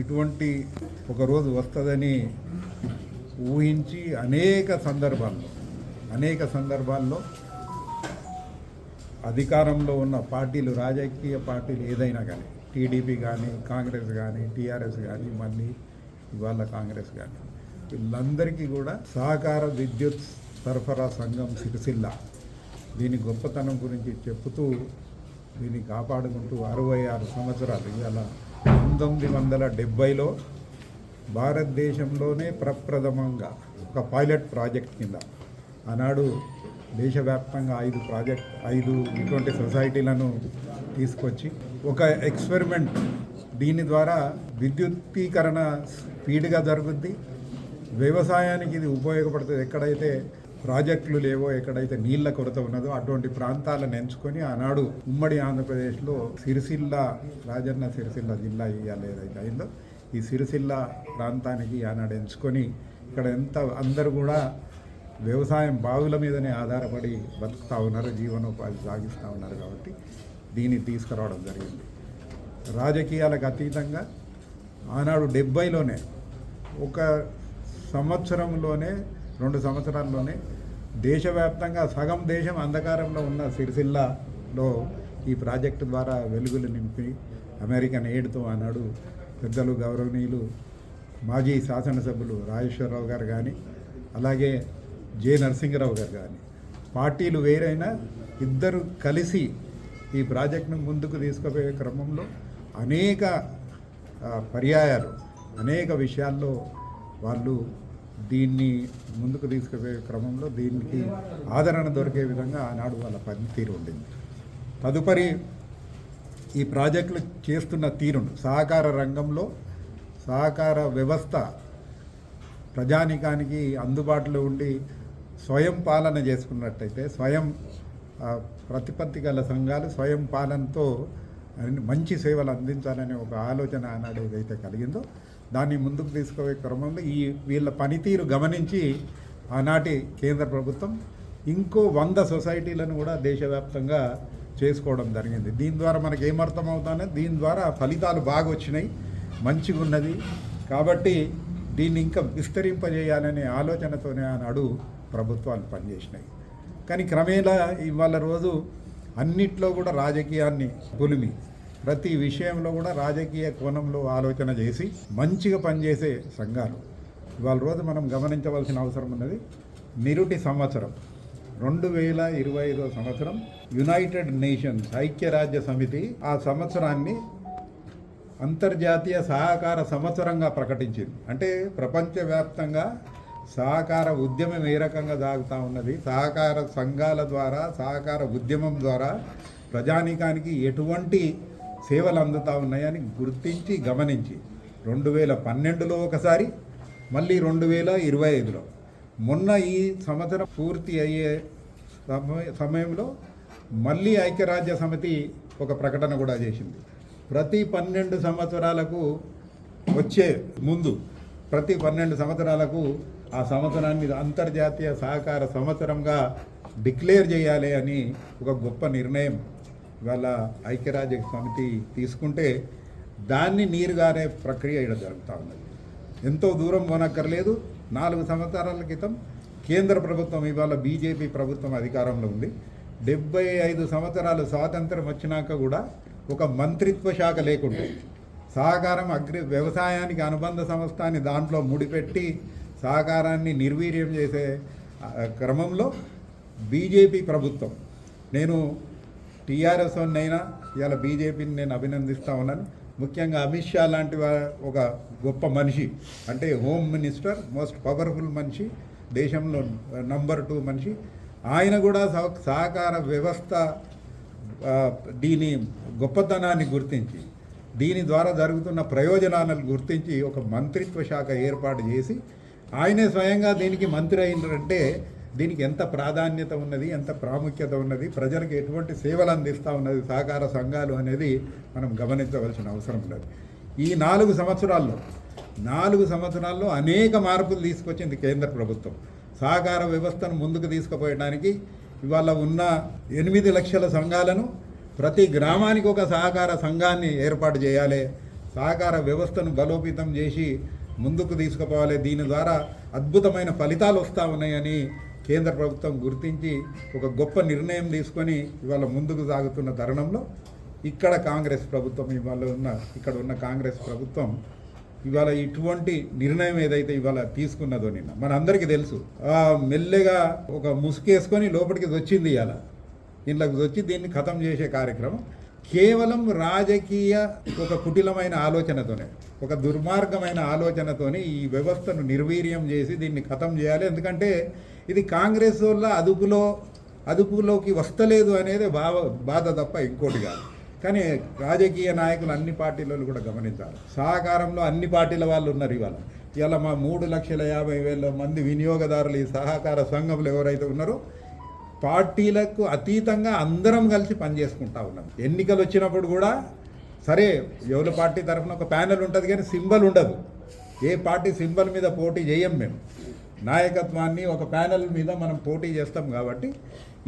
ఇటువంటి ఒకరోజు వస్తుందని ఊహించి అనేక సందర్భాల్లో అధికారంలో ఉన్న పార్టీలు, రాజకీయ పార్టీలు ఏదైనా కానీ, టీడీపీ కానీ, కాంగ్రెస్ కానీ, టీఆర్ఎస్ కానీ, మళ్ళీ ఇవాళ కాంగ్రెస్ కానీ, వీళ్ళందరికీ కూడా సహకార విద్యుత్ సరఫరా సంఘం సిరిసిల్ల దీని గొప్పతనం గురించి చెప్తూ దీన్ని కాపాడుకుంటూ 66 సంవత్సరాలు, ఇవాళ 1970లో భారతదేశంలోనే ప్రప్రథమంగా ఒక పైలట్ ప్రాజెక్ట్ కింద ఆనాడు దేశవ్యాప్తంగా 5 ఇటువంటి సొసైటీలను తీసుకొచ్చి ఒక ఎక్స్పెరిమెంట్, దీని ద్వారా విద్యుత్తీకరణ స్పీడ్గా జరుగుద్ది, వ్యవసాయానికి ఇది ఉపయోగపడుతుంది. ఎక్కడైతే ప్రాజెక్టులు లేవో, ఎక్కడైతే నీళ్ల కొరత ఉన్నదో అటువంటి ప్రాంతాలను ఎంచుకొని ఆనాడు ఉమ్మడి ఆంధ్రప్రదేశ్లో రాజన్న సిరిసిల్ల జిల్లా ఇవాళ ఏదైతే అయిందో ఈ సిరిసిల్ల ప్రాంతానికి ఆనాడు ఎంచుకొని ఇక్కడ అందరూ కూడా వ్యవసాయం బావుల మీదనే ఆధారపడి బతుకుతూ ఉన్నారు, జీవనోపాధి సాగిస్తూ ఉన్నారు. కాబట్టి దీన్ని తీసుకురావడం జరిగింది. రాజకీయాలకు అతీతంగా ఆనాడు 70లోనే ఒక సంవత్సరంలోనే 2 సంవత్సరాల్లోనే దేశవ్యాప్తంగా సగం దేశం అంధకారంలో ఉన్న సిరిసిల్లలో ఈ ప్రాజెక్టు ద్వారా వెలుగులు నింపి అమెరికన్ ఎయిడ్తో ఆనాడు పెద్దలు గౌరవనీయులు మాజీ శాసనసభ్యులు రాజేశ్వరరావు గారు కానీ, అలాగే జె నరసింహరావు గారు కానీ, పార్టీలు వేరైనా ఇద్దరు కలిసి ఈ ప్రాజెక్టును ముందుకు తీసుకుపోయే క్రమంలో అనేక పర్యాయాలు, అనేక విషయాల్లో వాళ్ళు దీన్ని ముందుకు తీసుకుపోయే క్రమంలో దీనికి ఆదరణ దొరికే విధంగా ఆనాడు వాళ్ళ పనితీరు ఉండింది. తదుపరి ఈ ప్రాజెక్టులు చేస్తున్న తీరును, సహకార రంగంలో సహకార వ్యవస్థ ప్రజానికానికి అందుబాటులో ఉండి స్వయం పాలన చేసుకున్నట్టయితే, స్వయం ప్రతిపత్తి గల సంఘాలు స్వయం పాలనతో మంచి సేవలు అందించాలనే ఒక ఆలోచన ఆనాడు ఏదైతే కలిగిందో దాన్ని ముందుకు తీసుకుపోయే క్రమంలో వీళ్ళ పనితీరు గమనించి ఆనాటి కేంద్ర ప్రభుత్వం ఇంకో 100 సొసైటీలను కూడా దేశవ్యాప్తంగా చేసుకోవడం జరిగింది. దీని ద్వారా మనకి ఏమర్థమవుతానే, దీని ద్వారా ఫలితాలు బాగా వచ్చినాయి, మంచిగా ఉన్నది. కాబట్టి దీన్ని ఇంకా విస్తరింపజేయాలనే ఆలోచనతోనే ఆనాడు ప్రభుత్వాలు పనిచేసినాయి. కానీ క్రమేణా ఇవాళ రోజు అన్నిట్లో కూడా రాజకీయాన్ని పులిమి, ప్రతి విషయంలో కూడా రాజకీయ కోణంలో ఆలోచన చేసి మంచిగా పనిచేసే సంఘాలు ఇవాళ రోజు మనం గమనించవలసిన అవసరం ఉన్నది. నిరుటి సంవత్సరం 2025 సంవత్సరం యునైటెడ్ నేషన్స్ ఐక్యరాజ్య సమితి ఆ సంవత్సరాన్ని అంతర్జాతీయ సహకార సంవత్సరంగా ప్రకటించింది. అంటే ప్రపంచవ్యాప్తంగా సహకార ఉద్యమం ఏ రకంగా సాగుతూ ఉన్నది, సహకార సంఘాల ద్వారా, సహకార ఉద్యమం ద్వారా ప్రజానీకానికి ఎటువంటి సేవలు అందుతూ ఉన్నాయని గుర్తించి గమనించి 2012లో ఒకసారి, మళ్ళీ 2025లో, మొన్న ఈ సంవత్సరం పూర్తి అయ్యే సమయంలో మళ్ళీ ఐక్యరాజ్య సమితి ఒక ప్రకటన కూడా చేసింది. ప్రతి 12 సంవత్సరాలకు వచ్చే ముందు ప్రతి 12 సంవత్సరాలకు ఆ సంవత్సరాన్ని అంతర్జాతీయ సహకార సంవత్సరంగా డిక్లేర్ చేయాలి అని ఒక గొప్ప నిర్ణయం ఇవాళ ఐక్యరాజ్య సమితి తీసుకుంటే దాన్ని నీరుగారే ప్రక్రియ ఇక్కడ జరుగుతూ ఉన్నది. ఎంతో దూరం పోనక్కర్లేదు. 4 సంవత్సరాల క్రితం కేంద్ర ప్రభుత్వం, ఇవాళ బీజేపీ ప్రభుత్వం అధికారంలో ఉంది. 75 సంవత్సరాలు స్వాతంత్రం వచ్చినాక కూడా ఒక మంత్రిత్వ శాఖ లేకుండా సహకారం వ్యవసాయానికి అనుబంధ సంస్థ అని దాంట్లో ముడిపెట్టి సహకారాన్ని నిర్వీర్యం చేసే క్రమంలో బీజేపీ ప్రభుత్వం, నేను టీఆర్ఎస్ అయినా ఇవాళ బీజేపీని నేను అభినందిస్తూ ఉన్నాను. ముఖ్యంగా అమిత్ షా లాంటి ఒక గొప్ప మనిషి, అంటే హోమ్ మినిస్టర్, మోస్ట్ పవర్ఫుల్ మనిషి, దేశంలో నంబర్ 2 మనిషి, ఆయన కూడా సహకార వ్యవస్థ దీని గొప్పతనాన్ని గుర్తించి దీని ద్వారా జరుగుతున్న ప్రయోజనాలను గుర్తించి ఒక మంత్రిత్వ శాఖ ఏర్పాటు చేసి ఆయనే స్వయంగా దీనికి మంత్రి అయినారంటే దీనికి ఎంత ప్రాధాన్యత ఉన్నది, ఎంత ప్రాముఖ్యత ఉన్నది, ప్రజలకు ఎటువంటి సేవలు అందిస్తూ ఉన్నది సహకార సంఘాలు అనేది మనం గమనించవలసిన అవసరం ఉన్నది. ఈ 4 సంవత్సరాల్లో అనేక మార్పులు తీసుకొచ్చింది కేంద్ర ప్రభుత్వం. సహకార వ్యవస్థను ముందుకు తీసుకుపోయడానికి ఇవాళ ఉన్న 8 లక్షల సంఘాలను ప్రతి గ్రామానికి ఒక సహకార సంఘాన్ని ఏర్పాటు చేయాలి, సహకార వ్యవస్థను బలోపేతం చేసి ముందుకు తీసుకుపోవాలి. దీని ద్వారా అద్భుతమైన ఫలితాలు వస్తూ ఉన్నాయని కేంద్ర ప్రభుత్వం గుర్తించి ఒక గొప్ప నిర్ణయం తీసుకొని ఇవాళ ముందుకు సాగుతున్న తరుణంలో ఇక్కడ కాంగ్రెస్ ప్రభుత్వం ఇక్కడ ఉన్న కాంగ్రెస్ ప్రభుత్వం ఇవాళ ఇటువంటి నిర్ణయం ఏదైతే ఇవాళ తీసుకున్నదో నిన్న మనందరికీ తెలుసు. మెల్లగా ఒక ముసుకేసుకొని లోపలికి వచ్చింది ఇవాళ ఇంట్లోకి వచ్చి దీన్ని ఖతం చేసే కార్యక్రమం కేవలం రాజకీయ ఒక కుటిలమైన ఆలోచనతోనే, ఒక దుర్మార్గమైన ఆలోచనతోనే ఈ వ్యవస్థను నిర్వీర్యం చేసి దీన్ని ఖతం చేయాలి. ఎందుకంటే ఇది కాంగ్రెస్ వల్ల అదుపులోకి వస్తలేదు అనేది బాధ తప్ప ఇంకోటి కాదు. కానీ రాజకీయ నాయకులు అన్ని పార్టీలలో కూడా గమనించాలి. సహకారంలో అన్ని పార్టీల వాళ్ళు ఉన్నారు. ఇవాళ మా 3,50,000 మంది వినియోగదారులు ఈ సహకార సంఘంలో ఎవరైతే ఉన్నారో పార్టీలకు అతీతంగా అందరం కలిసి పనిచేసుకుంటా ఉన్నాం. ఎన్నికలు వచ్చినప్పుడు కూడా సరే ఎవరి పార్టీ తరఫున ఒక ప్యానెల్ ఉంటుంది కానీ సింబల్ ఉండదు. ఏ పార్టీ సింబల్ మీద పోటీ చేయం. మేము నాయకత్వాన్ని ఒక ప్యానెల్ మీద మనం పోటీ చేస్తాం కాబట్టి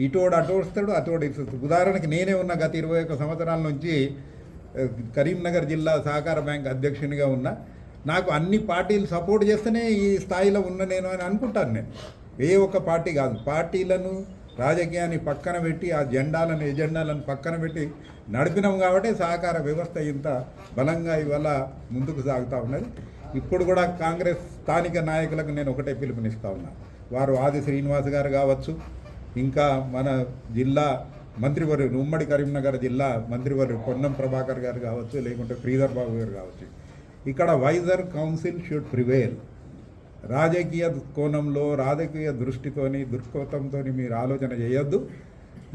ఇటోడు అటు వస్తాడు అటోడు ఇటు. ఉదాహరణకి నేనే ఉన్న గత 21 సంవత్సరాల నుంచి కరీంనగర్ జిల్లా సహకార బ్యాంక్ అధ్యక్షునిగా ఉన్నా. నాకు అన్ని పార్టీలు సపోర్ట్ చేస్తేనే ఈ స్థాయిలో ఉన్న నేను అని అనుకుంటాను. నేను ఏ ఒక్క పార్టీ కాదు, పార్టీలను రాజకీయాన్ని పక్కన పెట్టి ఆ ఎజెండాలను పక్కన పెట్టి నడిపినాం కాబట్టి సహకార వ్యవస్థ ఇంత బలంగా ఇవాళ ముందుకు సాగుతూ ఉన్నది. ఇప్పుడు కూడా కాంగ్రెస్ స్థానిక నాయకులకు నేను ఒకటే పిలుపునిస్తూ ఉన్నా. వారు ఆది శ్రీనివాస్ గారు కావచ్చు, ఇంకా మన జిల్లా మంత్రివర్యులు ఉమ్మడి కరీంనగర్ జిల్లా మంత్రివర్యులు పొన్నం ప్రభాకర్ గారు కావచ్చు, లేకుంటే శ్రీధర్ బాబు గారు కావచ్చు. ఇక్కడ వైజర్ కౌన్సిల్ షుడ్ ప్రివేల్. రాజకీయ కోణంలో రాజకీయ దృక్పథంతో మీరు ఆలోచన చేయొద్దు.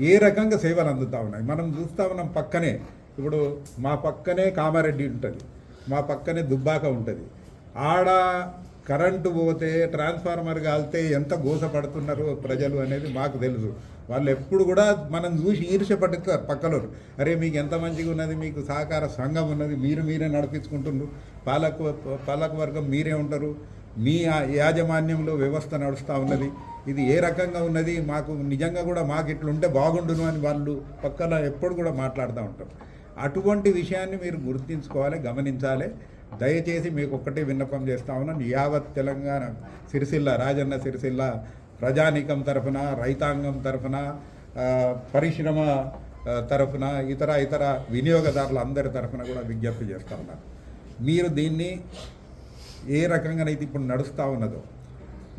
ఏ రకంగా సేవలు అందుతూ ఉన్నాయి మనం చూస్తూ ఉన్నాం. పక్కనే ఇప్పుడు మా పక్కనే కామారెడ్డి ఉంటుంది, మా పక్కనే దుబ్బాక ఉంటుంది. ఆడ కరెంటు పోతే ట్రాన్స్ఫార్మర్ కాలితే ఎంత గోసపడుతున్నారో ప్రజలు అనేది మాకు తెలుసు. వాళ్ళు ఎప్పుడు కూడా మనం చూసి ఈర్ష్యపడుతారు పక్కలో. అరే మీకు ఎంత మంచిగా ఉన్నది, మీకు సహకార సంఘం ఉన్నది, మీరే నడిపించుకుంటున్నారు, పాలక వర్గం మీరే ఉంటారు, మీ యాజమాన్యంలో వ్యవస్థ నడుస్తూ ఉన్నది, ఇది ఏ రకంగా ఉన్నది, మాకు నిజంగా కూడా మాకు ఇట్లుంటే బాగుండును అని వాళ్ళు పక్కన ఎప్పుడు కూడా మాట్లాడుతూ ఉంటారు. అటువంటి విషయాన్ని మీరు గుర్తించుకోవాలి, గమనించాలి. దయచేసి మీకు ఒక్కటే విన్నపం చేస్తా ఉన్నాను. యావత్ తెలంగాణ రాజన్న సిరిసిల్ల ప్రజానీకం తరఫున, రైతాంగం తరఫున, పరిశ్రమ తరఫున, ఇతర వినియోగదారుల అందరి తరఫున కూడా విజ్ఞప్తి చేస్తూ ఉన్నారు. మీరు దీన్ని ఏ రకంగానైతే ఇప్పుడు నడుస్తూ ఉన్నదో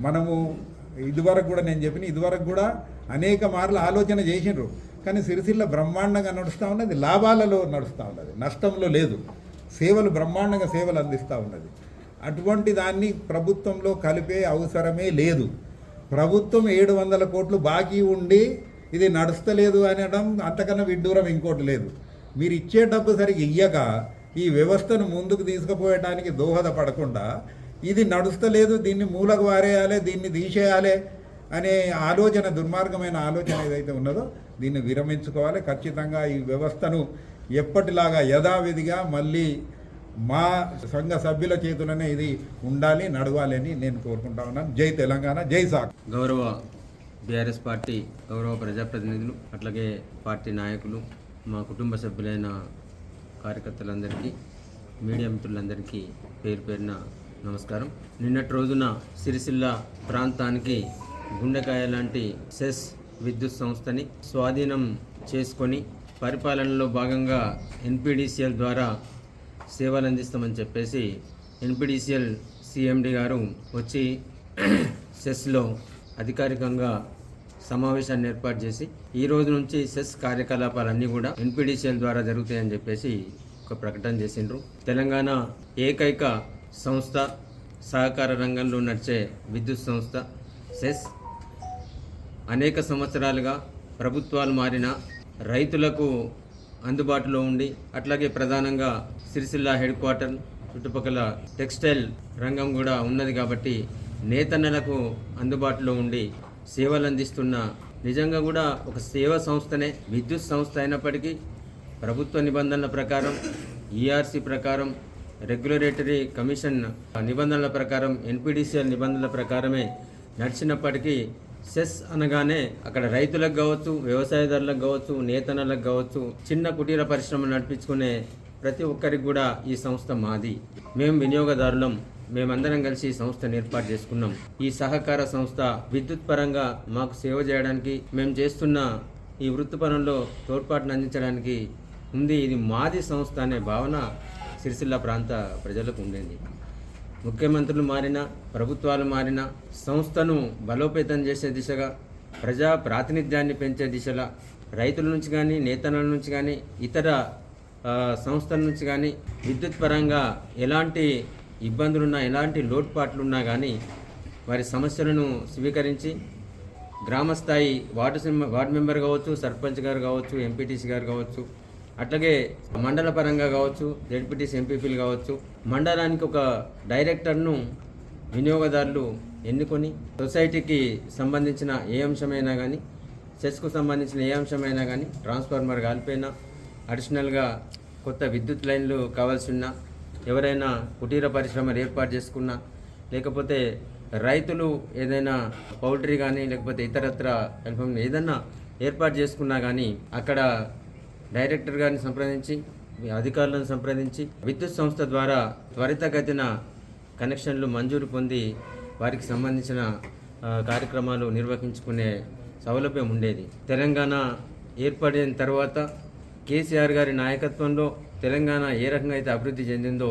మనము ఇదివరకు కూడా నేను చెప్పిన ఇదివరకు కూడా అనేక మార్లు ఆలోచన చేసినారు. కానీ సిరిసిల్ల బ్రహ్మాండంగా నడుస్తూ ఉన్నది, లాభాలలో నడుస్తూ ఉన్నది, నష్టంలో లేదు. సేవలు బ్రహ్మాండంగా సేవలు అందిస్తూ ఉన్నది. అటువంటి దాన్ని ప్రభుత్వంలో కలిపే అవసరమే లేదు. ప్రభుత్వం 700 కోట్లు బాకీ ఉండి ఇది నడుస్తలేదు అనడం అంతకన్నా విడ్డూరం ఇంకోటి లేదు. మీరు ఇచ్చే డబ్బు సరిగ్గా ఇయ్యక ఈ వ్యవస్థను ముందుకు తీసుకుపోయడానికి దోహదపడకుండా ఇది నడుస్తలేదు, దీన్ని మూలకు వారేయాలి, దీన్ని తీసేయాలి అనే ఆలోచన, దుర్మార్గమైన ఆలోచన ఏదైతే ఉన్నదో దీన్ని విరమించుకోవాలి. ఖచ్చితంగా ఈ వ్యవస్థను ఎప్పటిలాగా యథావిధిగా మళ్ళీ మా సంఘ సభ్యుల చేతులనే ఇది ఉండాలి, నడవాలి అని నేను కోరుకుంటా ఉన్నాను. జై తెలంగాణ, జై సాక్. గౌరవ బీఆర్ఎస్ పార్టీ గౌరవ ప్రజాప్రతినిధులు, అట్లాగే పార్టీ నాయకులు, మా కుటుంబ సభ్యులైన కార్యకర్తలందరికీ, మీడియా మిత్రులందరికీ పేరు పేరున నమస్కారం. నిన్నటి రోజున సిరిసిల్ల ప్రాంతానికి గుండెకాయ లాంటి సెస్ విద్యుత్ సంస్థని స్వాధీనం చేసుకొని పరిపాలనలో భాగంగా ఎన్పీడీసీఎల్ ద్వారా సేవలు అందిస్తామని చెప్పేసి ఎన్పీడీసీఎల్ సిఎండి గారు వచ్చి సెస్లో అధికారికంగా సమావేశాన్ని ఏర్పాటు చేసి ఈ రోజు నుంచి సెస్ కార్యకలాపాలన్నీ కూడా ఎన్పీడీసీఎల్ ద్వారా జరుగుతాయని చెప్పేసి ఒక ప్రకటన చేసిండ్రు. తెలంగాణ ఏకైక సంస్థ, సహకార రంగంలో నడిచే విద్యుత్ సంస్థ సెస్ అనేక సంవత్సరాలుగా ప్రభుత్వాలు మారిన రైతులకు అందుబాటులో ఉండి, అట్లాగే ప్రధానంగా సిరిసిల్ల హెడ్ క్వార్టర్ చుట్టుపక్కల టెక్స్టైల్ రంగం కూడా ఉన్నది కాబట్టి నేతన్నలకు అందుబాటులో ఉండి సేవలు అందిస్తున్న, నిజంగా కూడా ఒక సేవా సంస్థనే, విద్యుత్ సంస్థ అయినప్పటికీ ప్రభుత్వ నిబంధనల ప్రకారం, ఈఆర్సీ ప్రకారం, రెగ్యులేటరీ కమిషన్ నిబంధనల ప్రకారం, ఎన్పీడీసీఎల్ నిబంధనల ప్రకారమే నడిచినప్పటికీ సెస్ అనగానే అక్కడ రైతులకు కావచ్చు, వ్యవసాయదారులకు కావచ్చు, నేతన్నలకు కావచ్చు, చిన్న కుటీర పరిశ్రమలు నడిపించుకునే ప్రతి ఒక్కరికి కూడా ఈ సంస్థ మాది, మేము వినియోగదారులం, మేమందరం కలిసి ఈ సంస్థను ఏర్పాటు చేసుకున్నాం. ఈ సహకార సంస్థ విద్యుత్ పరంగా మాకు సేవ చేయడానికి, మేము చేస్తున్న ఈ వృత్తి పనుల్లో తోడ్పాటును అందించడానికి ఉంది. ఇది మాది సంస్థ అనే భావన సిరిసిల్ల ప్రాంత ప్రజలకు ఉండేది. ముఖ్యమంత్రులు మారినా, ప్రభుత్వాలు మారినా సంస్థను బలోపేతం చేసే దిశగా, ప్రజా ప్రాతినిధ్యాన్ని పెంచే దిశగా, రైతుల నుంచి కానీ, నేతల నుంచి కానీ, ఇతర సంస్థల నుంచి కానీ విద్యుత్ పరంగా ఎలాంటి ఇబ్బందులున్నా, ఎలాంటి లోటుపాట్లున్నా కానీ వారి సమస్యలను స్వీకరించి గ్రామస్థాయి వార్డు మెంబర్ కావచ్చు, సర్పంచ్ గారు కావచ్చు, ఎంపీటీసీ గారు కావచ్చు, అట్లాగే మండల పరంగా కావచ్చు, జెడ్పీటీసీ ఎంపీపీలు కావచ్చు, మండలానికి ఒక డైరెక్టర్ను వినియోగదారులు ఎన్నుకొని సొసైటీకి సంబంధించిన ఏ అంశమైనా కానీ, సెస్కు సంబంధించిన ఏ అంశమైనా కానీ, ట్రాన్స్ఫార్మర్ కాలిపోయినా, అడిషనల్గా కొత్త విద్యుత్ లైన్లు కావాల్సి ఉన్నా, ఎవరైనా కుటీర పరిశ్రమలు ఏర్పాటు చేసుకున్నా, లేకపోతే రైతులు ఏదైనా పౌల్ట్రీ కానీ లేకపోతే ఇతరత్ర ఏదన్నా ఏర్పాటు చేసుకున్నా కానీ అక్కడ డైరెక్టర్ గారిని సంప్రదించి, అధికారులను సంప్రదించి విద్యుత్ సంస్థ ద్వారా త్వరితగతిన కనెక్షన్లు మంజూరు పొంది వారికి సంబంధించిన కార్యక్రమాలు నిర్వహించుకునే సౌలభ్యం ఉండేది. తెలంగాణ ఏర్పడిన తర్వాత కేసీఆర్ గారి నాయకత్వంలో తెలంగాణ ఏ రకంగా అయితే అభివృద్ధి చెందిందో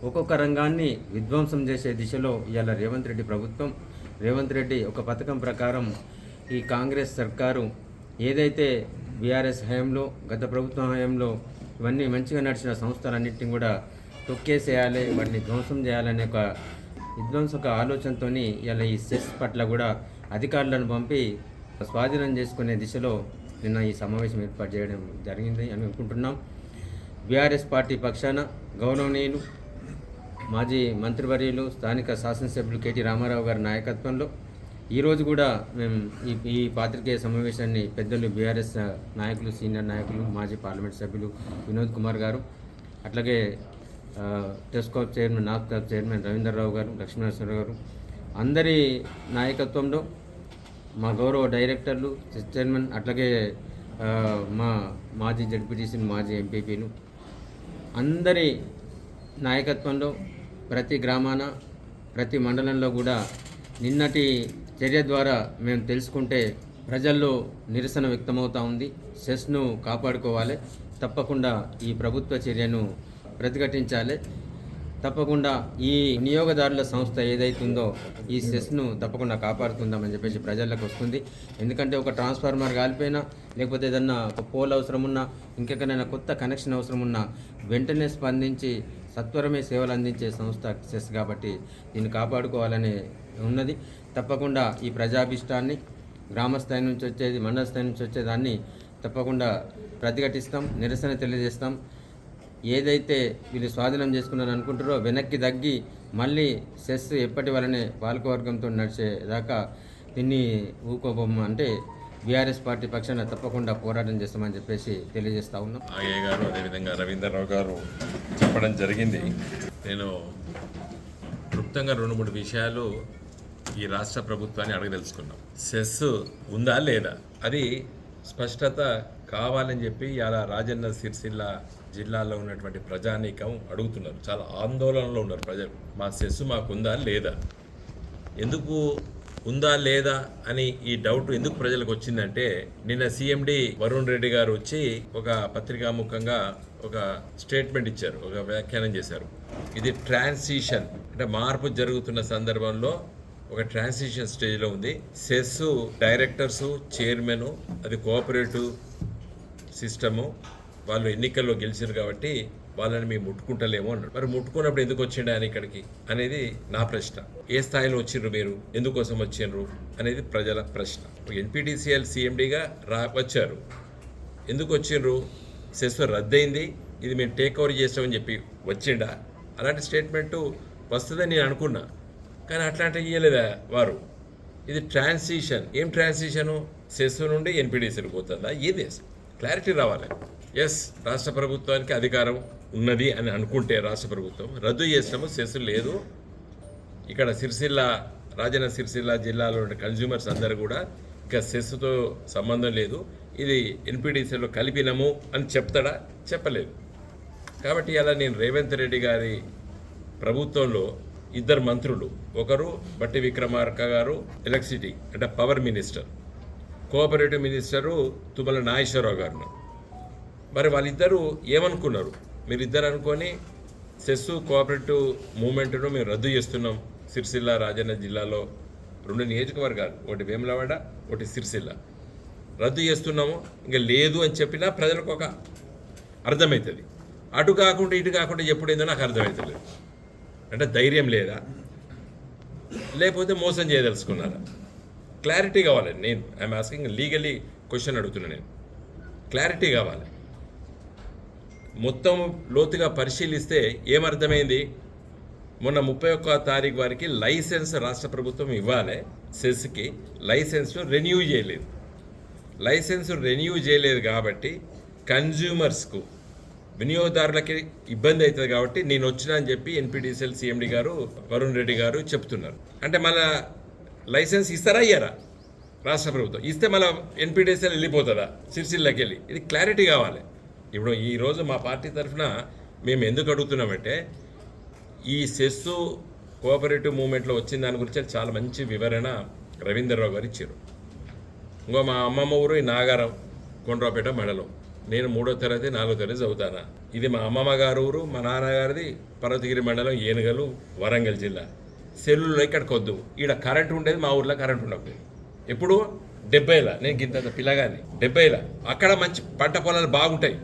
ఒక్కొక్క రంగాన్ని విధ్వంసం చేసే దిశలో ఇవాళ రేవంత్ రెడ్డి ప్రభుత్వం, రేవంత్ రెడ్డి ఒక పథకం ప్రకారం ఈ కాంగ్రెస్ సర్కారు ఏదైతే బీఆర్ఎస్ హయాంలో, గత ప్రభుత్వం హయాంలో ఇవన్నీ మంచిగా నడిచిన సంస్థలన్నింటినీ కూడా తొక్కేసేయాలి, వాటిని ధ్వంసం చేయాలనే ఒక విధ్వంసక ఆలోచనతో ఇలా ఈ సెస్ పట్ల కూడా అధికారులను పంపి స్వాధీనం చేసుకునే దిశలో నిన్న ఈ సమావేశం ఏర్పాటు చేయడం జరిగింది అని అనుకుంటున్నాం. బీఆర్ఎస్ పార్టీ పక్షాన గౌరవనీయులు మాజీ మంత్రివర్యులు, స్థానిక శాసనసభ్యులు కేటీ రామారావు గారి నాయకత్వంలో ఈరోజు కూడా మేము ఈ పాత్రికేయ సమావేశాన్ని పెద్దలు బీఆర్ఎస్ నాయకులు, సీనియర్ నాయకులు, మాజీ పార్లమెంట్ సభ్యులు వినోద్ కుమార్ గారు, అట్లాగే టెస్కోప్ చైర్మన్, నాప్కాప్ చైర్మన్ రవీందర్రావు గారు, లక్ష్మీనరసింహరావు గారు, అందరి నాయకత్వంలో మా గౌరవ డైరెక్టర్లు, చైర్మన్, అట్లాగే మా మాజీ జడ్పీటీసీ, మాజీ ఎంపీపీలు అందరి నాయకత్వంలో ప్రతి గ్రామాన, ప్రతి మండలంలో కూడా నిన్నటి చర్య ద్వారా మేము తెలుసుకుంటే ప్రజల్లో నిరసన వ్యక్తమవుతూ ఉంది. సెస్ను కాపాడుకోవాలి, తప్పకుండా ఈ ప్రభుత్వ చర్యను ప్రతిఘటించాలి, తప్పకుండా ఈ వినియోగదారుల సంస్థ ఏదైతుందో ఈ సెస్ను తప్పకుండా కాపాడుతుందామని చెప్పేసి ప్రజలకు వస్తుంది. ఎందుకంటే ఒక ట్రాన్స్ఫార్మర్ కాలిపోయినా, లేకపోతే ఏదన్నా ఒక పోల్ అవసరం ఉన్నా, ఇంకెక్కడైనా కొత్త కనెక్షన్ అవసరం ఉన్నా వెంటనే స్పందించి సత్వరమే సేవలు అందించే సంస్థ సెస్ కాబట్టి దీన్ని కాపాడుకోవాలని ఉన్నది. తప్పకుండా ఈ ప్రజాభిష్టాన్ని గ్రామస్థాయి నుంచి వచ్చేది, మండల స్థాయి నుంచి వచ్చేదాన్ని తప్పకుండా ప్రతిఘటిస్తాం, నిరసన తెలియజేస్తాం. ఏదైతే వీళ్ళు స్వాధీనం చేసుకున్నారని అనుకుంటారో వెనక్కి తగ్గి మళ్ళీ సెస్ ఎప్పటి వలనే పాలకవర్గంతో నడిచేదాకా దీన్ని ఊకోబొమ్మ అంటే బీఆర్ఎస్ పార్టీ పక్షాన తప్పకుండా పోరాటం చేస్తామని చెప్పేసి తెలియజేస్తా ఉన్నాం. ఆగే గారు, అదేవిధంగా రవీంద్రరావు గారు చెప్పడం జరిగింది. నేను క్లుప్తంగా 2-3 విషయాలు ఈ రాష్ట్ర ప్రభుత్వాన్ని అడగదలుచుకున్నాం. సెస్ ఉందా లేదా అది స్పష్టత కావాలని చెప్పి ఇలా రాజన్న సిరిసిల్ల జిల్లాలో ఉన్నటువంటి ప్రజానీకం అడుగుతున్నారు. చాలా ఆందోళనలో ఉన్నారు ప్రజలు. మా సెస్ మాకుందా లేదా, ఎందుకు ఉందా లేదా అని ఈ డౌట్ ఎందుకు ప్రజలకు వచ్చిందంటే, నిన్న సిఎండి వరుణ్ రెడ్డి గారు వచ్చి ఒక పత్రికాముఖంగా ఒక స్టేట్మెంట్ ఇచ్చారు, ఒక వ్యాఖ్యానం చేశారు. ఇది ట్రాన్సిషన్ అంటే మార్పు జరుగుతున్న సందర్భంలో ఒక ట్రాన్సిషన్ స్టేజ్లో ఉంది. సెస్ డైరెక్టర్సు, చైర్మన్, అది కోఆపరేటివ్ సిస్టము, వాళ్ళు ఎన్నికల్లో గెలిచారు కాబట్టి వాళ్ళని మేము ముట్టుకుంటలేమో అన్నాడు. మరి ముట్టుకున్నప్పుడు ఎందుకు వచ్చిండు ఆయన ఇక్కడికి అనేది నా ప్రశ్న. ఏ స్థాయిలో వచ్చిండ్రు మీరు, ఎందుకోసం వచ్చిండ్రు అనేది ప్రజల ప్రశ్న. ఎన్పీటీసీఎల్ సీఎండీగా వచ్చారు, ఎందుకు వచ్చిండ్రు? సెస్ రద్దయింది, ఇది మేము టేక్ ఓవర్ చేస్తామని చెప్పి వచ్చిండా? అలాంటి స్టేట్మెంటు వస్తుందని నేను అనుకున్నా, కానీ అట్లాంటివి ఇవ్వలేదా వారు. ఇది ట్రాన్సిషన్. ఏం ట్రాన్సిషను? సెస్ నుండి ఎన్పీటీసీకి పోతుందా? ఏది క్లారిటీ రావాలి. ఎస్, రాష్ట్ర ప్రభుత్వానికి అధికారం ఉన్నది అని అనుకుంటే రాష్ట్ర ప్రభుత్వం రద్దు చేసినాము, సెస్ లేదు. ఇక్కడ సిరిసిల్ల, రాజన్న సిరిసిల్ల జిల్లాలో ఉన్న కన్జ్యూమర్స్ అందరూ కూడా ఇంకా సెస్తో సంబంధం లేదు, ఇది ఎన్పీటీసీలో కలిపినాము అని చెప్తాడా? చెప్పలేదు. కాబట్టి ఇలా నేను రేవంత్ రెడ్డి గారి ప్రభుత్వంలో ఇద్దరు మంత్రులు, ఒకరు బట్టి విక్రమార్క గారు ఎలక్ట్రిసిటీ అంటే power minister, cooperative minister Tummala Nageswara Rao గారు. మరి వాళ్ళిద్దరూ ఏమనుకున్నారు? మీరిద్దరు అనుకొని సెస్ కోఆపరేటివ్ మూవ్మెంట్ను మేము రద్దు చేస్తున్నాం. సిరిసిల్ల రాజన్న జిల్లాలో 2 నియోజకవర్గాలు, ఒకటి వేములవాడ, ఒకటి సిరిసిల్ల రద్దు చేస్తున్నాము, ఇంకా లేదు అని చెప్పినా ప్రజలకు ఒక అర్థమవుతుంది. అటు కాకుండా ఇటు కాకుండా ఎప్పుడు ఏందో నాకు అర్థమవుతలేదు. అంటే ధైర్యం లేదా, లేకపోతే మోసం చేయదలుచుకున్నారా? క్లారిటీ కావాలి. నేను ఐఎమ్ ఆస్కింగ్ లీగలీ క్వశ్చన్ అడుగుతున్నా. నేను క్లారిటీ కావాలి. మొత్తం లోతుగా పరిశీలిస్తే ఏమర్థమైంది? మొన్న 31వ తారీఖు వారికి లైసెన్స్ రాష్ట్ర ప్రభుత్వం ఇవ్వాలి. సెస్కి లైసెన్స్ రెన్యూ చేయలేదు. లైసెన్స్ రెన్యూ చేయలేదు కాబట్టి కన్జ్యూమర్స్కు, వినియోగదారులకి ఇబ్బంది అవుతుంది. కాబట్టి నేను వచ్చినా అని చెప్పి ఎన్పిడిసిఎల్ సిఎండి గారు వరుణ్ రెడ్డి గారు చెప్తున్నారు. అంటే మళ్ళా లైసెన్స్ ఇస్తారా ఇయ్యారా? రాష్ట్ర ప్రభుత్వం ఇస్తే మళ్ళీ ఎన్పిడిసిఎల్ వెళ్ళిపోతుందా సిరిసిల్లకి వెళ్ళి? ఇది క్లారిటీ కావాలి. ఇప్పుడు ఈరోజు మా పార్టీ తరఫున మేము ఎందుకు అడుగుతున్నామంటే, ఈ సెస్ కోఆపరేటివ్ మూవ్మెంట్లో వచ్చిన దాని గురించి చాలా మంచి వివరణ రవీంద్రరావు గారు ఇచ్చారు. ఇంకో మా అమ్మమ్మ ఊరు ఈ నాగారం, కొండ్రాపేట మండలం. నేను 3వ తరగతి 4వ తరగతి చదువుతాను. ఇది మా అమ్మమ్మ గారు ఊరు, మా నాన్నగారిది పర్వతగిరి మండలం, ఏనుగలు, వరంగల్ జిల్లా. సెల్లులో ఇక్కడికి వద్దు, ఈడ కరెంట్ ఉండేది, మా ఊర్లో కరెంట్ ఉండకపోయింది. ఎప్పుడు 70ల, నేను గింత పిల్లగాని 70ల. అక్కడ మంచి పంట పొలాలు బాగుంటాయి,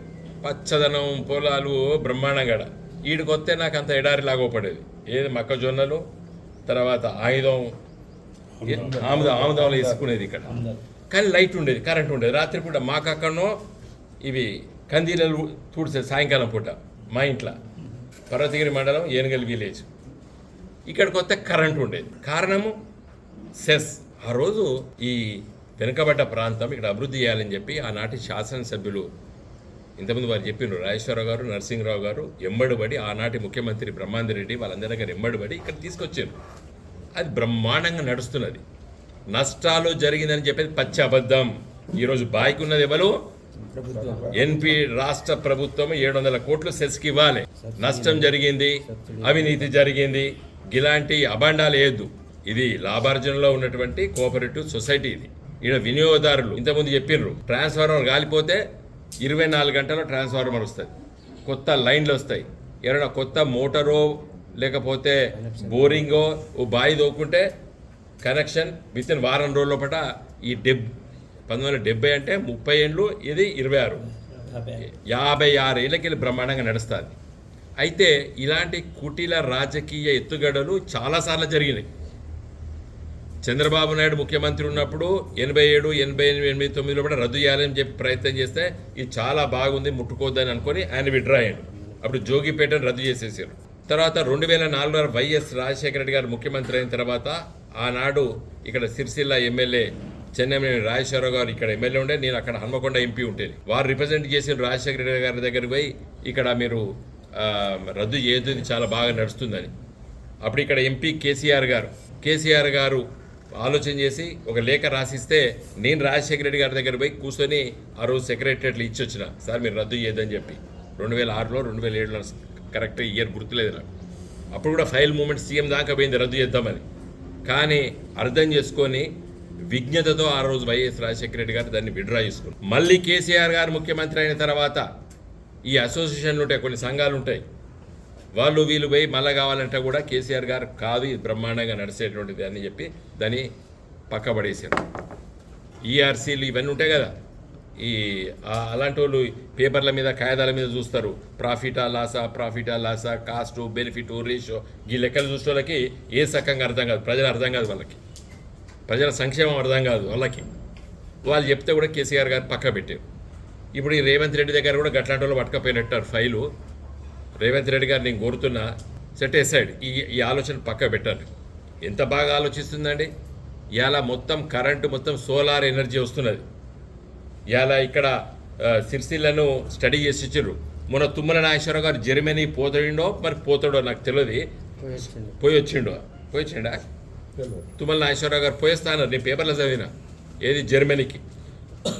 పచ్చదనం పొలాలు బ్రహ్మాండంగా. ఈడికి వస్తే నాకు అంత ఎడారిలాగా పడేది. ఏది మొక్కజొన్నలు, తర్వాత ఆముదంలో వేసుకునేది ఇక్కడ. కానీ లైట్ ఉండేది, కరెంట్ ఉండేది. రాత్రిపూట మాకక్కడనో ఇవి కందీలలు తుడిసేది సాయంకాలం పూట మా ఇంట్లో. పర్వతగిరి మండలం, ఏనుగల్ విలేజ్. ఇక్కడికి వస్తే కరెంట్ ఉండేది. కారణము సెస్. ఆ రోజు ఈ వెనుకబడ్డ ప్రాంతం ఇక్కడ అభివృద్ధి చేయాలని చెప్పి ఆనాటి శాసనసభ్యులు, ఇంతకుముందు వారు చెప్పినారు, రాజేశ్వరరావు గారు, నరసింహరావు గారు ఎంబడిబడి, ఆనాటి ముఖ్యమంత్రి బ్రహ్మాందరెడ్డి వాళ్ళందరి దగ్గర ఎంబడిబడి ఇక్కడ తీసుకొచ్చారు. అది బ్రహ్మాండంగా నడుస్తున్నది. నష్టాలు జరిగిందని చెప్పేది పచ్చి అబద్ధం. ఈరోజు బాయికి ఉన్నది ఎవరు? ఎన్పి రాష్ట్ర ప్రభుత్వం 700 కోట్లు సెస్కి ఇవ్వాలి. నష్టం జరిగింది, అవినీతి జరిగింది, ఇలాంటి అభాండాలు వేయద్దు. ఇది లాభార్జనలో ఉన్నటువంటి కోఆపరేటివ్ సొసైటీ. ఇది ఈడ వినియోగదారులు ఇంతకుముందు చెప్పిర్రు, ట్రాన్స్ఫార్మర్ కాలిపోతే 24 గంటల్లో ట్రాన్స్ఫార్మర్ వస్తుంది, కొత్త లైన్లు వస్తాయి. ఎవరైనా కొత్త మోటారో లేకపోతే బోరింగో ఓ బావి దోకుంటే కనెక్షన్ విత్ ఇన్ వారం రోజుల లోపల. ఈ 1970 అంటే 30 ఏళ్ళు, ఇది 26, 56 ఏళ్ళకి వెళ్ళి బ్రహ్మాండంగా నడుస్తుంది. అయితే ఇలాంటి కుటీల రాజకీయ ఎత్తుగడలు చాలాసార్లు జరిగినాయి. చంద్రబాబు నాయుడు ముఖ్యమంత్రి ఉన్నప్పుడు 87, 88, 89లో కూడా రద్దు చేయాలని చెప్పి ప్రయత్నం చేస్తే ఇది చాలా బాగుంది ముట్టుకోద్దని అనుకొని ఆయన విడ్రా అయ్యాడు. అప్పుడు జోగిపేటను రద్దు చేసేసారు. తర్వాత 2004లో వైఎస్ రాజశేఖర రెడ్డి గారు ముఖ్యమంత్రి అయిన తర్వాత ఆనాడు ఇక్కడ సిరిసిల్ల ఎమ్మెల్యే చెన్నమనేని రాజేశ్వరరావు గారు ఇక్కడ ఎమ్మెల్యే ఉండే, నేను అక్కడ హన్మకొండ ఎంపీ ఉండేది. వారు రిప్రజెంట్ చేసిన రాజశేఖర రెడ్డి గారి దగ్గరికి పోయి ఇక్కడ మీరు రద్దు చేయొద్దు, ఇది చాలా బాగా నడుస్తుందని. అప్పుడు ఇక్కడ ఎంపీ కేసీఆర్ గారు ఆలోచన చేసి ఒక లేఖ రాసిస్తే నేను రాజశేఖర రెడ్డి గారి దగ్గర పోయి కూర్చొని ఆ రోజు సెక్రటరియట్లు ఇచ్చి వచ్చిన, సార్ మీరు రద్దు చేయొద్దని చెప్పి. 2006లో 2007లో కరెక్ట్ ఇయర్ గుర్తులేదు నాకు. అప్పుడు కూడా ఫైల్ మూమెంట్ సీఎం దాకా పోయింది రద్దు చేద్దామని. కానీ అర్థం చేసుకొని విజ్ఞతతో ఆ రోజు వైఎస్ రాజశేఖర రెడ్డి గారు దాన్ని విడ్రా చేసుకున్నారు. మళ్ళీ కేసీఆర్ గారు ముఖ్యమంత్రి అయిన తర్వాత ఈ అసోసియేషన్లు ఉంటాయి, కొన్ని సంఘాలు ఉంటాయి, వాళ్ళు వీళ్ళు పోయి మళ్ళీ కావాలంటే కూడా కేసీఆర్ గారు కాదు ఇది బ్రహ్మాండంగా నడిచేటువంటిది అని చెప్పి దాన్ని పక్కబడేశారు. ఈఆర్సీలు ఇవన్నీ ఉంటాయి కదా, ఈ అలాంటి వాళ్ళు పేపర్ల మీద కాగితాల మీద చూస్తారు, ప్రాఫిటా లాసా, కాస్ట్ బెనిఫిట్ రేషియో, ఈ లెక్కలు చూసే వాళ్ళకి ఏ సక్కంగా అర్థం కాదు, ప్రజలు అర్థం కాదు, వాళ్ళకి ప్రజల సంక్షేమం అర్థం కాదు వాళ్ళకి. వాళ్ళు చెప్తే కూడా కేసీఆర్ గారు పక్క పెట్టారు. ఇప్పుడు ఈ రేవంత్ రెడ్డి దగ్గర కూడా గట్లాంటి వాళ్ళు పట్టుకపోయినట్టారు ఫైలు. రేవంత్ రెడ్డి గారు నేను కోరుతున్నా, సెట్ ఎసైడ్ ఈ ఆలోచన పక్క పెట్టాలి. ఎంత బాగా ఆలోచిస్తుందండి. ఇవాళ మొత్తం కరెంటు మొత్తం సోలార్ ఎనర్జీ వస్తున్నది. ఇవాళ ఇక్కడ సిరిసిల్లను స్టడీ చేసి ఇచ్చారు. మొన్న తుమ్మల నాగేశ్వరరావు గారు జర్మనీ పోతాడో నాకు తెలియదు, పోయి వచ్చిండా తుమ్మల నాగేశ్వరరావు గారు పోయేస్తాను, నేను పేపర్లో చదివిన. ఏది జర్మనీకి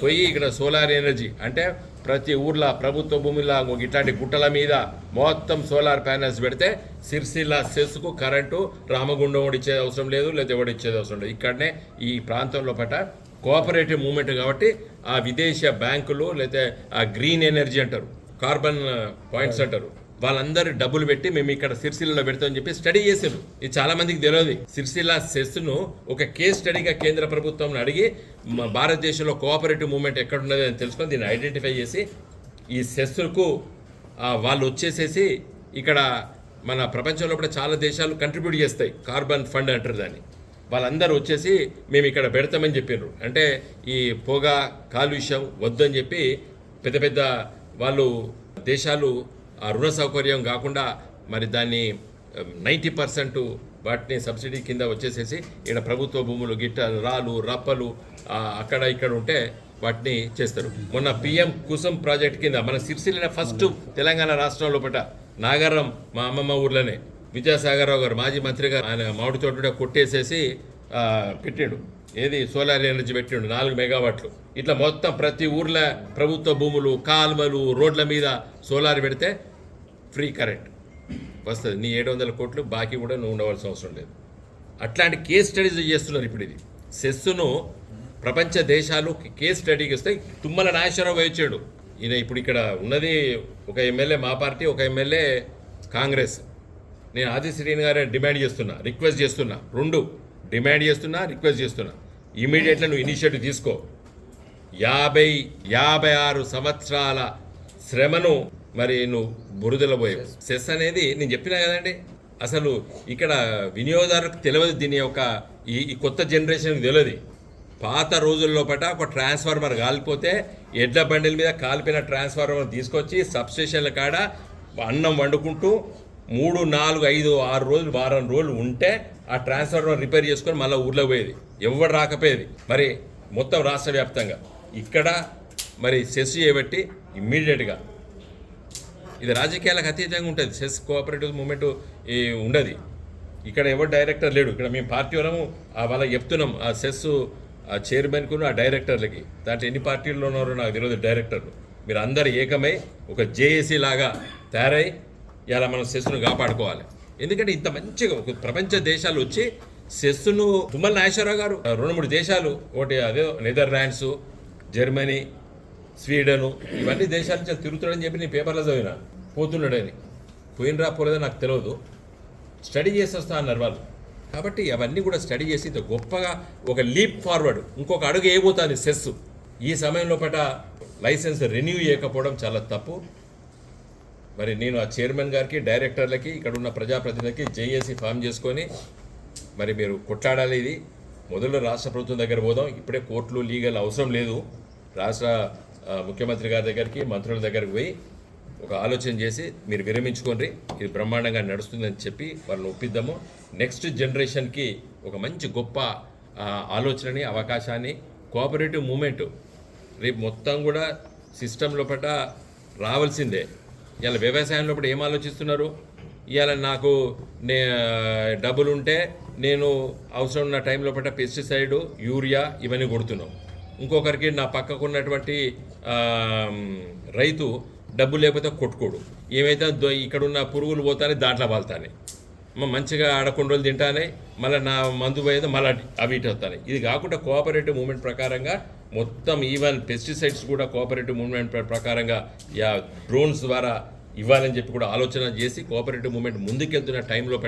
పోయి ఇక్కడ సోలార్ ఎనర్జీ అంటే ప్రతి ఊర్లో ప్రభుత్వ భూమిలో ఇట్లాంటి గుట్టల మీద మొత్తం సోలార్ ప్యానెల్స్ పెడితే సిరిసిల్ల సెస్కు కరెంటు రామగుండం కూడా ఇచ్చేది అవసరం లేదు, లేదా ఎవడు ఇచ్చేది అవసరం లేదు. ఇక్కడనే ఈ ప్రాంతంలో పట కోఆపరేటివ్ మూవ్మెంట్ కాబట్టి ఆ విదేశీ బ్యాంకులు లేదా ఆ గ్రీన్ ఎనర్జీ అంటారు, కార్బన్ పాయింట్స్ అంటారు, వాళ్ళందరూ డబ్బులు పెట్టి మేము ఇక్కడ సిరిసిల్లలో పెడతామని చెప్పి స్టడీ చేశారు. ఇది చాలా మందికి తెలియదు. సిరిసిల్ల సెస్ను ఒక కేస్ స్టడీగా కేంద్ర ప్రభుత్వం అడిగి భారతదేశంలో కోఆపరేటివ్ మూవ్మెంట్ ఎక్కడ ఉన్నది అని తెలుసుకొని దీన్ని ఐడెంటిఫై చేసి ఈ సెస్కు వాళ్ళు వచ్చేసేసి ఇక్కడ మన ప్రపంచంలో కూడా చాలా దేశాలు కంట్రిబ్యూట్ చేస్తాయి, కార్బన్ ఫండ్ అంటారు దాన్ని. వాళ్ళందరూ వచ్చేసి మేము ఇక్కడ పెడతామని చెప్పారు. అంటే ఈ పొగ కాలుష్యం వద్దని చెప్పి పెద్ద పెద్ద వాళ్ళు దేశాలు ఆ రుణ సౌకర్యం కాకుండా మరి దాన్ని 90% వాటిని సబ్సిడీ కింద వచ్చేసేసి ఇక్కడ ప్రభుత్వ భూములు గిట్ట రాళ్ళు రప్పలు అక్కడ ఇక్కడ ఉంటే వాటిని చేస్తారు. మొన్న పిఎం కుసుమ్ ప్రాజెక్ట్ కింద మన సిరిసిల్ల ఫస్ట్ తెలంగాణ రాష్ట్రంలో పట నాగరం మా అమ్మమ్మ ఊర్లోనే విద్యాసాగరరావు గారు మాజీ మంత్రి గారు ఆయన మామిడి తోట కొట్టేసేసి పెట్టాడు. ఏది సోలార్ ఎనర్జీ పెట్టిండు 4 మెగావాట్లు. ఇట్లా మొత్తం ప్రతి ఊర్లో ప్రభుత్వ భూములు కాలువలు రోడ్ల మీద సోలార్ పెడితే ఫ్రీ కరెంట్ వస్తుంది. నీ 700 కోట్లు బాకీ కూడా నువ్వు ఉండవలసిన అవసరం లేదు. అట్లాంటి కేస్ స్టడీస్ చేస్తున్నారు. ఇప్పుడు ఇది సెస్సును ప్రపంచ దేశాలు కేస్ స్టడీకి వస్తే తుమ్మల నాగేశ్వరరావు వచ్చాడు. ఈయన ఇప్పుడు ఇక్కడ ఉన్నది ఒక ఎమ్మెల్యే మా పార్టీ, ఒక ఎమ్మెల్యే కాంగ్రెస్. నేను ఆది శ్రీని గారే డిమాండ్ చేస్తున్నా, రిక్వెస్ట్ చేస్తున్నా, 2 డిమాండ్ చేస్తున్నా, రిక్వెస్ట్ చేస్తున్నా. ఇమీడియట్గా నువ్వు ఇనిషియేటివ్ తీసుకో. 56 సంవత్సరాల శ్రమను మరి నువ్వు బురదలో పోయావు. సెస్ అనేది నేను చెప్పినా కదండి, అసలు ఇక్కడ వినియోగదారులకు తెలియదు, దీని యొక్క ఈ కొత్త జనరేషన్కి తెలియదు. పాత రోజుల్లో పట ఒక ట్రాన్స్ఫార్మర్ కాలిపోతే ఎడ్ల బండిల మీద కాలిపోయిన ట్రాన్స్ఫార్మర్ తీసుకొచ్చి సబ్స్టేషన్ల కాడ అన్నం వండుకుంటూ 3, 4, 5, 6 రోజులు వారం రోజులు ఉంటే ఆ ట్రాన్స్ఫార్మర్ రిపేర్ చేసుకొని మళ్ళీ ఊర్లో పోయేది, ఎవరు రాకపోయేది. మరి మొత్తం రాష్ట్ర వ్యాప్తంగా ఇక్కడ మరి సెస్ చేయబట్టి ఇమ్మీడియట్గా ఇది రాజకీయాలకు అతీతంగా ఉంటుంది. సెస్ కోఆపరేటివ్ మూవ్మెంట్ ఉండదు. ఇక్కడ ఎవరు డైరెక్టర్ లేడు. ఇక్కడ మేము పార్టీ వరము వాళ్ళకి చెప్తున్నాం, ఆ సెస్ ఆ చైర్మన్కు ఆ డైరెక్టర్లకి, దాంట్లో ఎన్ని పార్టీల్లో ఉన్నారో నాకు తెలియదు డైరెక్టర్లు. మీరు అందరు ఏకమై ఒక జేఏసీ లాగా తయారై ఇలా మనం సెస్ను కాపాడుకోవాలి. ఎందుకంటే ఇంత మంచిగా ఒక ప్రపంచ దేశాలు వచ్చి సెస్ను తుమ్మల నాగేశ్వరరావు గారు 2-3 దేశాలు, ఒకటి అదే నెదర్లాండ్స్, జర్మనీ, స్వీడను, ఇవన్నీ దేశాల నుంచి తిరుగుతాడని చెప్పి నేను పేపర్లో చదివినా. పోతున్నాడని పోయినరా పోలేదని నాకు తెలియదు, స్టడీ చేసి వస్తా అన్నారు వాళ్ళు. కాబట్టి అవన్నీ కూడా స్టడీ చేసి ఇంత గొప్పగా ఒక లీప్ ఫార్వర్డ్ ఇంకొక అడుగు వేయబోతుంది సెస్. ఈ సమయంలో పట లైసెన్స్ రెన్యూ చేయకపోవడం చాలా తప్పు. మరి నేను ఆ చైర్మన్ గారికి, డైరెక్టర్లకి, ఇక్కడ ఉన్న ప్రజాప్రతినిధులకి జేఏసీ ఫామ్ చేసుకొని మరి మీరు కొట్లాడాలి. ఇది మొదలు రాష్ట్ర ప్రభుత్వం దగ్గర పోదాం. ఇప్పుడే కోర్టులు లీగల్ అవసరం లేదు. రాష్ట్ర ముఖ్యమంత్రి గారి దగ్గరికి, మంత్రుల దగ్గరికి పోయి ఒక ఆలోచన చేసి మీరు విరమించుకోండి, ఇది బ్రహ్మాండంగా నడుస్తుందని చెప్పి వాళ్ళని ఒప్పిద్దాము. నెక్స్ట్ జనరేషన్కి ఒక మంచి గొప్ప ఆలోచనని, అవకాశాన్ని, కోఆపరేటివ్ మూమెంట్ రేపు మొత్తం కూడా సిస్టమ్ లోపల రావాల్సిందే. ఇవాళ వ్యవసాయం లోపల ఏం ఆలోచిస్తున్నారు? ఇవాళ నాకు డబ్బులు ఉంటే నేను అవసరం ఉన్న టైం లోపల పెస్టిసైడ్, యూరియా ఇవన్నీ కొడుతున్నాం. ఇంకొకరికి నా పక్కకు ఉన్నటువంటి రైతు డబ్బు లేకపోతే కొట్టుకోడు. ఏమైతే ఇక్కడున్న పురుగులు పోతానే దాంట్లో వాళ్తానే, మంచిగా ఆడకుండా రోజులు తింటానే, మళ్ళీ నా మందు పోయేది మళ్ళీ అవి ఇటు వస్తాయి. ఇది కాకుండా కోఆపరేటివ్ మూవ్మెంట్ ప్రకారంగా మొత్తం ఈవెన్ పెస్టిసైడ్స్ కూడా కోఆపరేటివ్ మూవ్మెంట్ ప్రకారంగా డ్రోన్స్ ద్వారా ఇవ్వాలని చెప్పి కూడా ఆలోచన చేసి కోఆపరేటివ్ మూవ్మెంట్ ముందుకెళ్తున్న టైంలో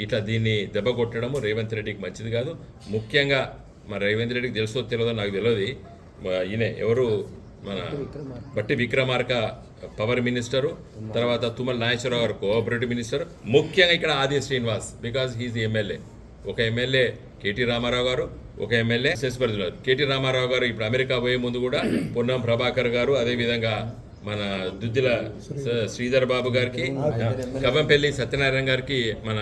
ఇట్లా దీన్ని దెబ్బ కొట్టడము రేవంత్ రెడ్డికి మంచిది కాదు. ముఖ్యంగా మన రేవంత్ రెడ్డికి తెలుసో తెలియదో నాకు తెలియదు. ఈయన ఎవరు, మన బట్టి విక్రమార్క పవర్ మినిస్టరు, తర్వాత తుమ్మల నాగేశ్వరరావు గారు కోఆపరేటివ్ మినిస్టర్, ముఖ్యంగా ఇక్కడ ఆది శ్రీనివాస్ బికాజ్ హీజ్ ఎమ్మెల్యే. ఒక ఎమ్మెల్యే కేటీ రామారావు గారు, ఒక ఎమ్మెల్యే శశిపరిధులు గారు. కేటీ రామారావు గారు ఇప్పుడు అమెరికా పోయే ముందు కూడా పొన్నం ప్రభాకర్ గారు, అదేవిధంగా మన దుద్దిల శ్రీధర్ బాబు గారికి, కవంపల్లి సత్యనారాయణ గారికి, మన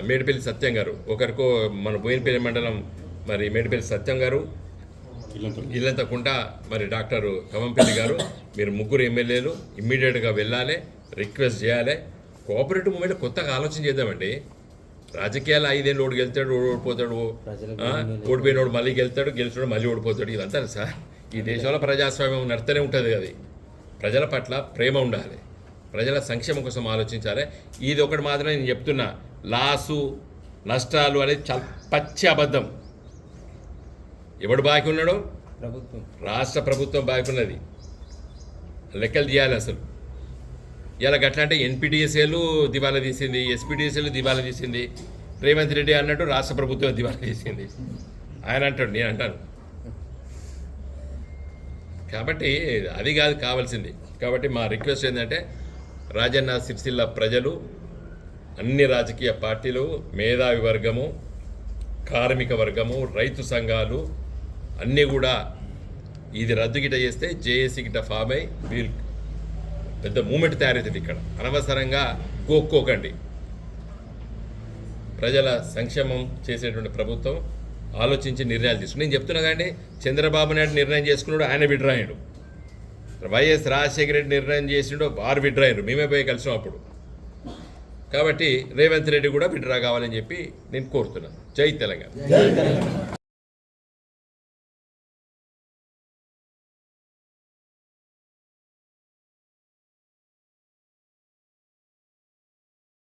మేడిపల్లి సత్యం గారు, ఒకరికో మన బోయినపల్లి మండలం మరి మేడిపల్లి సత్యం గారు, ఇల్లంతకుంట మరి డాక్టర్ కవంపల్లి గారు, మీరు ముగ్గురు ఎమ్మెల్యేలు ఇమ్మీడియట్గా వెళ్ళాలి, రిక్వెస్ట్ చేయాలి. కోఆపరేటివ్ మూవ్మెంట్ కొత్తగా ఆలోచన చేద్దామండి. రాజకీయాలు 5 ఏళ్ళు ఓడి గెలుతాడు, ఓడిపోతాడు, ఓడిపోయినోడు మళ్ళీ గెలుతాడు, గెలిచినోడు మళ్ళీ ఓడిపోతాడు. ఇదంతా సార్ ఈ దేశంలో ప్రజాస్వామ్యం నడుతూనే ఉంటుంది కదా. ప్రజల పట్ల ప్రేమ ఉండాలి, ప్రజల సంక్షేమం కోసం ఆలోచించాలి. ఇది ఒకటి మాత్రమే నేను చెప్తున్నా, లాసు నష్టాలు అనేది చాలా పచ్చి అబద్ధం. ఎవడు బాకీ ఉన్నాడో ప్రభుత్వం, రాష్ట్ర ప్రభుత్వం బాకీ ఉన్నది, లెక్కలు తీయాలి. అసలు ఇలా గట్లా అంటే ఎన్పిటిఎస్ఏలు దివాలా తీసింది, ఎస్పీటీఎస్ఏలు దివాలా తీసింది, రేవంత్ రెడ్డి అన్నట్టు రాష్ట్ర ప్రభుత్వం దివాలా తీసింది. ఆయన అంటాడు, నేను అంటాను. కాబట్టి అది కాదు కావాల్సింది. కాబట్టి మా రిక్వెస్ట్ ఏంటంటే రాజన్న సిరిసిల్ల ప్రజలు, అన్ని రాజకీయ పార్టీలు, మేధావి వర్గము, కార్మిక వర్గము, రైతు సంఘాలు అన్నీ కూడా ఇది రద్దు గిట చేస్తే జేఏసీ గిట ఫామ్ అయి వీళ్ళు పెద్ద మూమెంట్ తయారవుతుంది. ఇక్కడ అనవసరంగా గోక్కోకండి. ప్రజల సంక్షేమం చేసేటువంటి ప్రభుత్వం ఆలోచించి నిర్ణయాలు తీసుకుని, నేను చెప్తున్నా కానీ చంద్రబాబు నాయుడు నిర్ణయం చేసుకున్నాడు, ఆయన విడ్రాయాడు. వైఎస్ రాజశేఖర రెడ్డి నిర్ణయం చేసిండు, వారు విడ్రాయారు, మేమే పోయి కలిసాం అప్పుడు. కాబట్టి రేవంత్ రెడ్డి కూడా విడ్రా కావాలని చెప్పి నేను కోరుతున్నాను. జై తెలంగాణ.